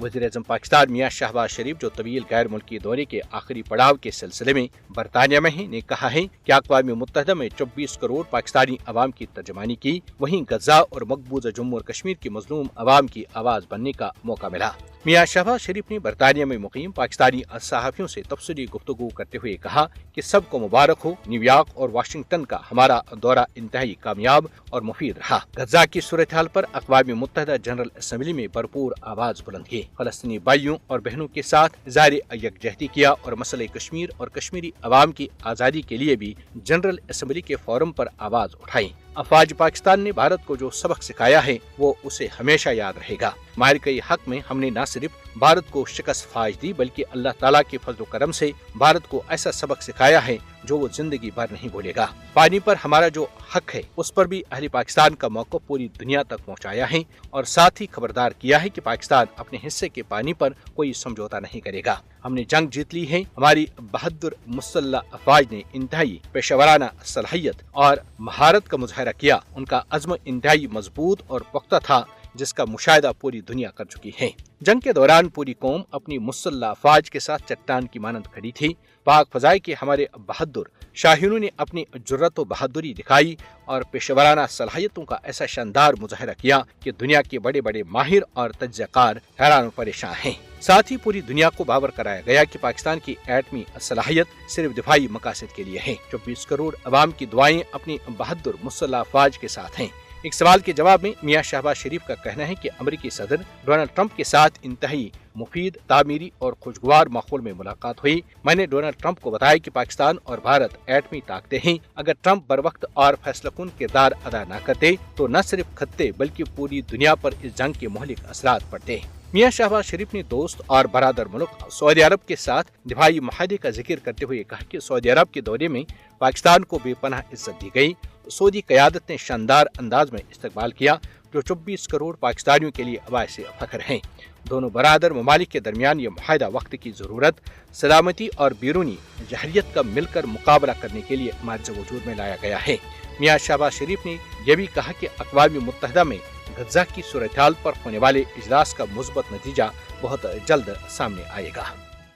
वज़ीर-ए-आज़म पाकिस्तान मियां शहबाज शरीफ, जो तवील गैर मुल्की दौरे के आखिरी पड़ाव के सिलसिले में बरतानिया में हैं, ने कहा है कि अक़वाम मुत्तहिदा में 24 करोड़ पाकिस्तानी अवाम की तर्जुमानी की, वहीं गजा और मकबूजा जम्मू और कश्मीर की मजलूम अवाम की आवाज़ बनने का मौका मिला। मियां शहबाज शरीफ ने बरतानिया में मुकीम पाकिस्तानी सहाफ़ियों से तफसीली गुफ्तगू करते हुए कहा कि सबको मुबारक हो, न्यूयॉर्क और वाशिंगटन का हमारा दौरा इंतहाई कामयाब और मुफीद रहा। गजा की सूरत हाल पर अक़वाम मुत्तहिदा जनरल असम्बली में भरपूर आवाज़ बुलंद की, फ़लस्तीनी भाइयों और बहनों के साथ इज़हार यकजहती किया और मसले कश्मीर और कश्मीरी अवाम की आज़ादी के लिए भी जनरल असम्बली के फोरम पर आवाज़ उठाई। अफवाज पाकिस्तान ने भारत को जो सबक सिखाया है वो उसे हमेशा याद रहेगा। माहिर के हक में हमने न सिर्फ भारत को शिकस्त फाज दी, बल्कि अल्लाह ताला के फजल करम से भारत को ऐसा सबक सिखाया है जो वो जिंदगी भर नहीं भूलेगा। पानी पर हमारा जो हक है उस पर भी अहले पाकिस्तान का मौक़िफ़ पूरी दुनिया तक पहुँचाया है और साथ ही खबरदार किया है कि पाकिस्तान अपने हिस्से के पानी पर कोई समझौता नहीं करेगा। हमने जंग जीत ली है। हमारी बहादुर मुसल्लह अफवाज ने इंतहाई पेशेवराना सलाहियत और महारत का मुजाहरा किया। उनका अज़्म इंतहाई मजबूत और पुख्ता था, जिसका मुशाहिदा पूरी दुनिया कर चुकी है। जंग के दौरान पूरी कौम अपनी मुसल्लह अफवाज के साथ चट्टान की मानंद खड़ी थी। पाक फजाई के हमारे बहादुर शाहीनों ने अपनी जुर्रत व बहादुरी दिखाई और पेशेवराना सलाहियतों का ऐसा शानदार मुजाहरा किया कि दुनिया के बड़े बड़े माहिर और तज्ज़ियाकार हैरान और परेशान हैं। साथ ही पूरी दुनिया को बावर कराया गया कि पाकिस्तान की एटमी सलाहियत सिर्फ दिफाई मकासद के लिए है। 24 करोड़ अवाम की दुआएं अपनी बहादुर मुसल्लह अफवाज के साथ हैं। एक सवाल के जवाब में मियां शहबाज शरीफ का कहना है कि अमेरिकी सदर डोनाल्ड ट्रंप के साथ इंतहाई मुफीद, तामीरी और खुशगवार माहौल में मुलाकात हुई। मैंने डोनाल्ड ट्रंप को बताया कि पाकिस्तान और भारत एटमी ताकतें हैं। अगर ट्रंप बर वक्त और फैसलाकुन किरदार अदा न करते तो न सिर्फ खत्ते बल्कि पूरी दुनिया पर इस जंग के मोहलिक असरात पड़ते। मियां शहबाज शरीफ ने दोस्त और बरादर मुल्क सऊदी अरब के साथ दिफाई मुआहदे का जिक्र करते हुए कहा कि सऊदी अरब के दौरे में पाकिस्तान को बेपनाह इज्जत दी गई। सऊदी क़यादत ने शानदार अंदाज में इस्तकबाल किया, जो 24 करोड़ पाकिस्तानियों के लिए बाइसे फख्र हैं। दोनों बरादर ममालिक के दरमियान ये मुआहदा वक्त की ज़रूरत, सलामती और बैरूनी जहरियत का मिलकर मुकाबला करने के लिए हमारे वजूद में लाया गया है। मियां शहबाज शरीफ ने यह भी कहा कि अक़वाम मुत्तहिदा में गजा की सूरत हाल पर होने वाले इजलास का मुस्बत नतीजा बहुत जल्द सामने आएगा।